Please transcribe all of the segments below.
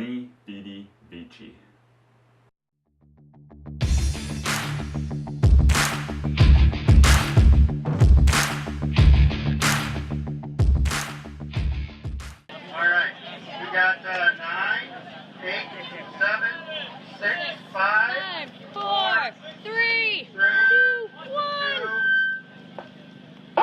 Veni Vidi Vici. All right, we got 9, 8, 7, 6, 5, 4, 3, 2, 1. 2.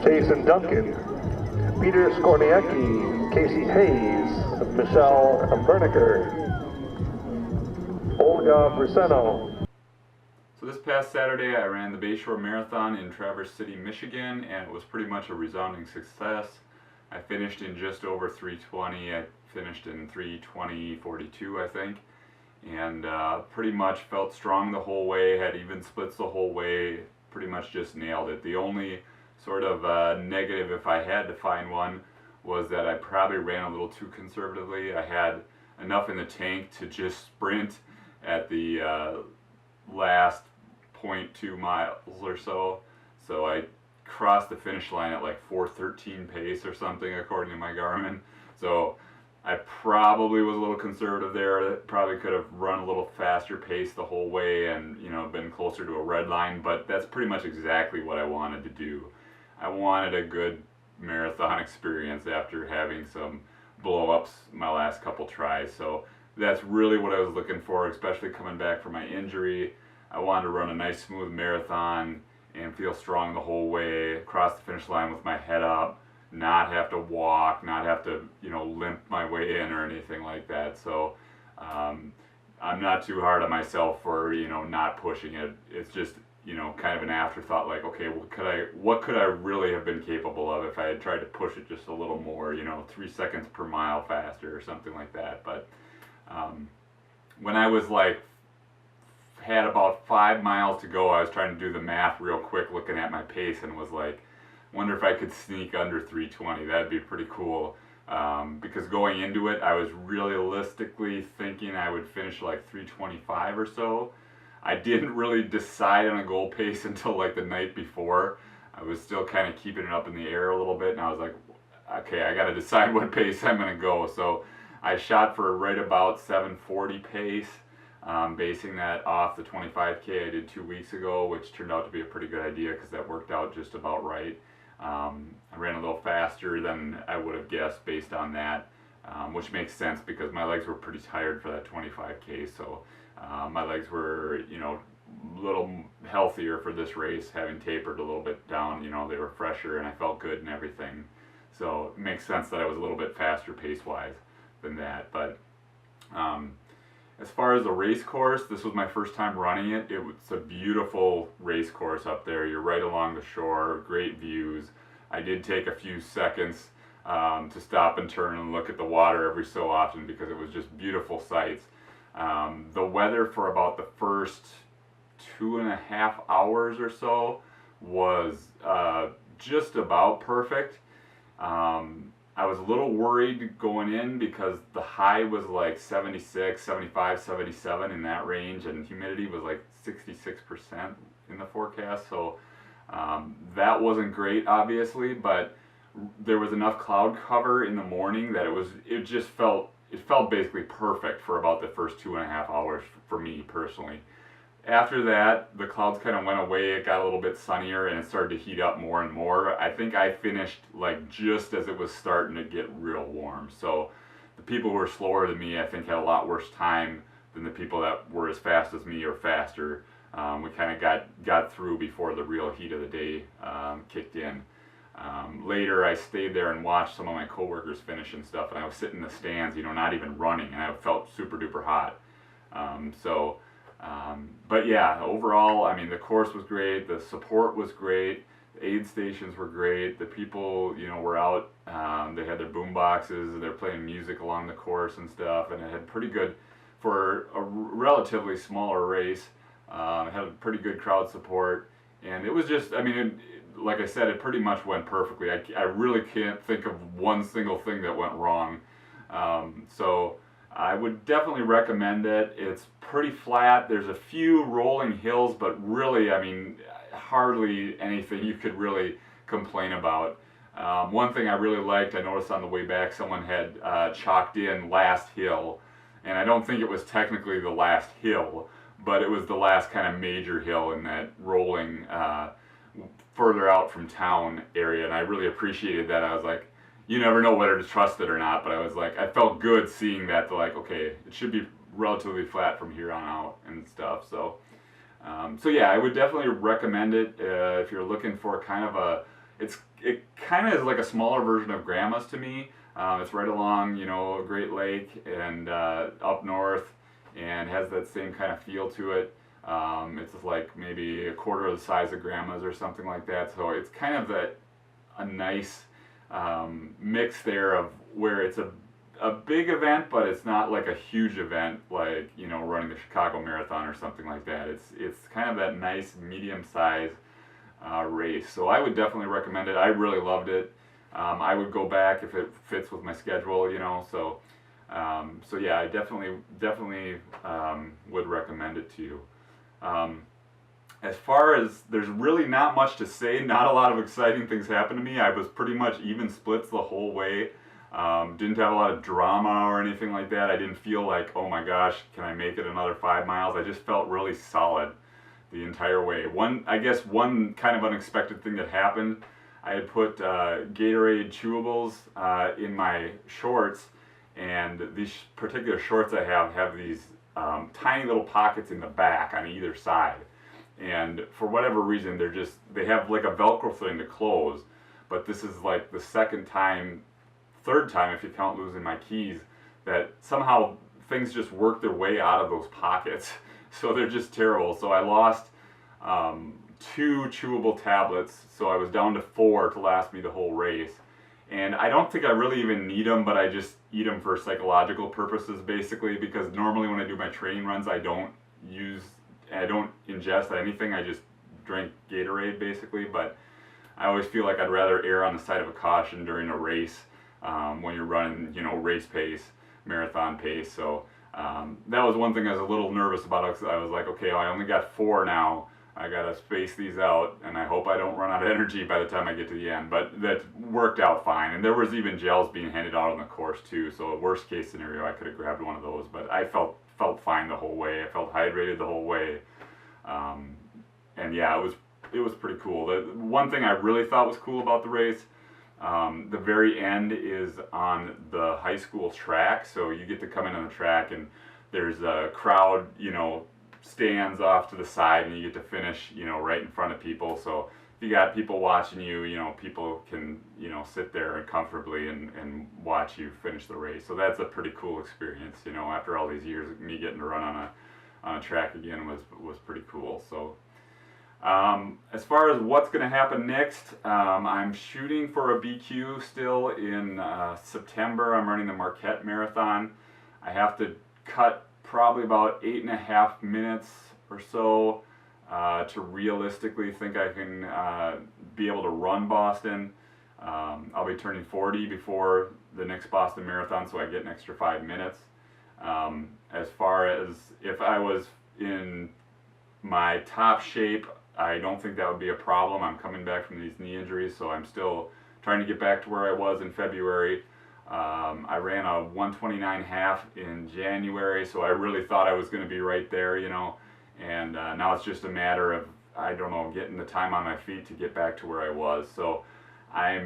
Jason Duncan, Peter Skorniecki, Casey Hayes, Michelle Berniker, Olga Bruseno. So this past Saturday I ran the Bayshore Marathon in Traverse City, Michigan, and it was pretty much a resounding success. I finished in just over 3:20. I finished in 3:20:42, I think, and pretty much felt strong the whole way, had even splits the whole way, pretty much just nailed it. The only sort of negative, if I had to find one, was that I probably ran a little too conservatively. I had enough in the tank to just sprint at the last 0.2 miles or so. So I crossed the finish line at like 4:13 pace or something according to my Garmin. So I probably was a little conservative there. Probably could have run a little faster pace the whole way and, you know, been closer to a red line, but that's pretty much exactly what I wanted to do. I wanted a good marathon experience after having some blow-ups my last couple tries. So that's really what I was looking for, especially coming back from my injury. I wanted to run a nice smooth marathon and feel strong the whole way, across the finish line with my head up, not have to walk, not have to, you know, limp my way in or anything like that. So I'm not too hard on myself for, you know, not pushing it. It's just, you know, kind of an afterthought, like, okay, what could I really have been capable of if I had tried to push it just a little more, you know, 3 seconds per mile faster or something like that. But when I was like, had about 5 miles to go, I was trying to do the math real quick, looking at my pace, and was like, wonder if I could sneak under 3:20. That'd be pretty cool. because going into it, I was realistically thinking I would finish like 3:25 or so. I didn't really decide on a goal pace until like the night before. I was still kind of keeping it up in the air a little bit, and I was like, okay, I got to decide what pace I'm going to go. So I shot for right about 7:40 pace, basing that off the 25K I did 2 weeks ago, which turned out to be a pretty good idea because that worked out just about right. I ran a little faster than I would have guessed based on that, which makes sense because my legs were pretty tired for that 25K. So my legs were, you know, a little healthier for this race, having tapered a little bit down. You know, they were fresher and I felt good and everything. So it makes sense that I was a little bit faster pace-wise than that. But as far as the race course, this was my first time running it. It's a beautiful race course up there. You're right along the shore, great views. I did take a few seconds to stop and turn and look at the water every so often because it was just beautiful sights. The weather for about the first 2.5 hours or so was just about perfect. I was a little worried going in because the high was like 76, 75, 77 in that range, and humidity was like 66% in the forecast. So that wasn't great, obviously, but there was enough cloud cover in the morning that it felt basically perfect for about the first 2.5 hours for me personally. After that, the clouds kind of went away, it got a little bit sunnier, and it started to heat up more and more. I think I finished like just as it was starting to get real warm. So the people who were slower than me, I think, had a lot worse time than the people that were as fast as me or faster. We kind of got through before the real heat of the day kicked in. Later, I stayed there and watched some of my coworkers finish and stuff, and I was sitting in the stands, you know, not even running, and I felt super duper hot. But yeah, overall, I mean, the course was great, the support was great, the aid stations were great, the people, you know, were out, they had their boom boxes, they're playing music along the course and stuff, and it had pretty good, for a relatively smaller race, it had a pretty good crowd support, and it was just, I mean, like I said, it pretty much went perfectly. I really can't think of one single thing that went wrong. So I would definitely recommend it. It's pretty flat. There's a few rolling hills, but really, I mean, hardly anything you could really complain about. One thing I really liked, I noticed on the way back, someone had chalked in last hill, and I don't think it was technically the last hill, but it was the last kind of major hill in that rolling further out from town area, and I really appreciated that. I was like, you never know whether to trust it or not, but I was like, I felt good seeing that, like, okay, it should be relatively flat from here on out and stuff. So yeah, I would definitely recommend it if you're looking for kind of it kind of is like a smaller version of Grandma's to me. It's right along, you know, a Great Lake and up north, and has that same kind of feel to it. It's like maybe a quarter of the size of Grandma's or something like that. So it's kind of a nice mix there of where it's a big event, but it's not like a huge event like, you know, running the Chicago Marathon or something like that. It's kind of that nice medium size race. So I would definitely recommend it. I really loved it. I would go back if it fits with my schedule, you know. So yeah, I definitely would recommend it to you. As far as, there's really not much to say, not a lot of exciting things happened to me. I was pretty much even splits the whole way. Didn't have a lot of drama or anything like that. I didn't feel like, oh my gosh, can I make it another 5 miles? I just felt really solid the entire way. I guess one kind of unexpected thing that happened, I had put Gatorade chewables in my shorts, and these particular shorts I have these tiny little pockets in the back on either side, and for whatever reason they have like a Velcro thing to close, but this is like the third time if you count losing my keys, that somehow things just work their way out of those pockets. So they're just terrible. So I lost 2 chewable tablets, so I was down to 4 to last me the whole race. And I don't think I really even need them, but I just eat them for psychological purposes, basically, because normally when I do my training runs, I don't ingest anything. I just drink Gatorade, basically. But I always feel like I'd rather err on the side of a caution during a race when you're running, you know, race pace, marathon pace. So that was one thing I was a little nervous about, because I was like, okay, I only got 4 now. I gotta space these out, and I hope I don't run out of energy by the time I get to the end. But that worked out fine, and there was even gels being handed out on the course too. So worst case scenario, I could have grabbed one of those. But I felt fine the whole way. I felt hydrated the whole way, and yeah, it was pretty cool. The one thing I really thought was cool about the race, the very end is on the high school track, so you get to come in on the track, and there's a crowd, you know, stands off to the side, and you get to finish, you know, right in front of people. So if you got people watching you, you know, people can, you know, sit there and comfortably and watch you finish the race. So that's a pretty cool experience, you know, after all these years, me getting to run on a track again was pretty cool. So as far as what's going to happen next, I'm shooting for a BQ still in September. I'm running the Marquette Marathon. I have to cut probably about 8.5 minutes or so to realistically think I can be able to run Boston. I'll be turning 40 before the next Boston Marathon, so I get an extra 5 minutes. As far as if I was in my top shape, I don't think that would be a problem. I'm coming back from these knee injuries, so I'm still trying to get back to where I was in February. I ran a 129.5 in January, so I really thought I was going to be right there, you know, and now it's just a matter of, I don't know, getting the time on my feet to get back to where I was. So I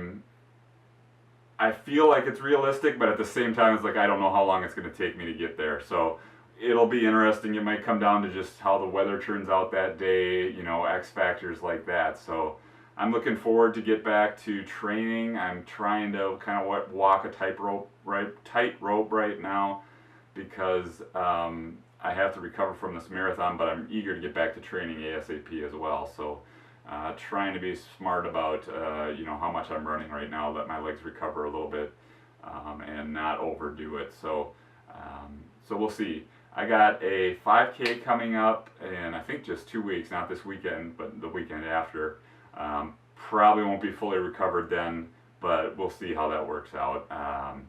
feel like it's realistic, but at the same time, it's like I don't know how long it's going to take me to get there. So it'll be interesting. It might come down to just how the weather turns out that day, you know, X factors like that. So I'm looking forward to get back to training. I'm trying to kind of walk a tightrope right now, because I have to recover from this marathon, but I'm eager to get back to training ASAP as well. So trying to be smart about you know, how much I'm running right now, let my legs recover a little bit, and not overdo it. So so we'll see. I got a 5K coming up in, I think, just 2 weeks, not this weekend, but the weekend after. Probably won't be fully recovered then, but we'll see how that works out.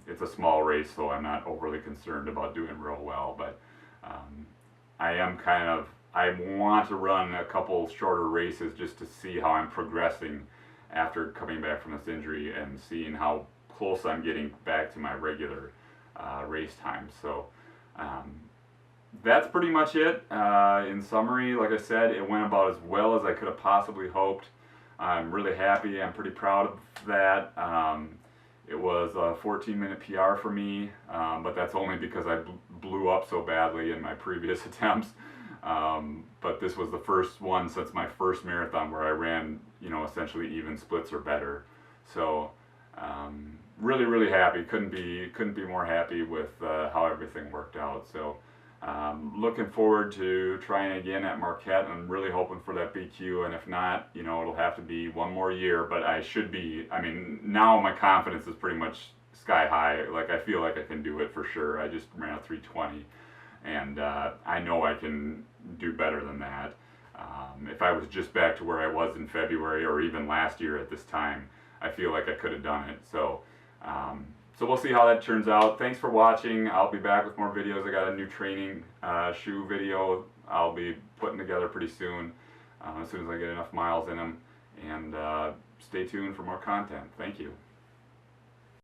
It's a small race, so I'm not overly concerned about doing real well, but I want to run a couple shorter races just to see how I'm progressing after coming back from this injury, and seeing how close I'm getting back to my regular race time. So that's pretty much it. In summary, like I said, it went about as well as I could have possibly hoped. I'm really happy. I'm pretty proud of that. It was a 14-minute PR for me, but that's only because I blew up so badly in my previous attempts. But this was the first one since my first marathon where I ran, you know, essentially even splits or better. So really happy. Couldn't be more happy with how everything worked out. So looking forward to trying again at Marquette. I'm really hoping for that BQ, and if not, you know, it'll have to be one more year, but I should be. I mean, now my confidence is pretty much sky high. Like, I feel like I can do it for sure. I just ran a 3:20, and I know I can do better than that. If I was just back to where I was in February, or even last year at this time, I feel like I could have done it. So so we'll see how that turns out. Thanks for watching. I'll be back with more videos. I got a new training shoe video I'll be putting together pretty soon, as soon as I get enough miles in them. And stay tuned for more content. Thank you.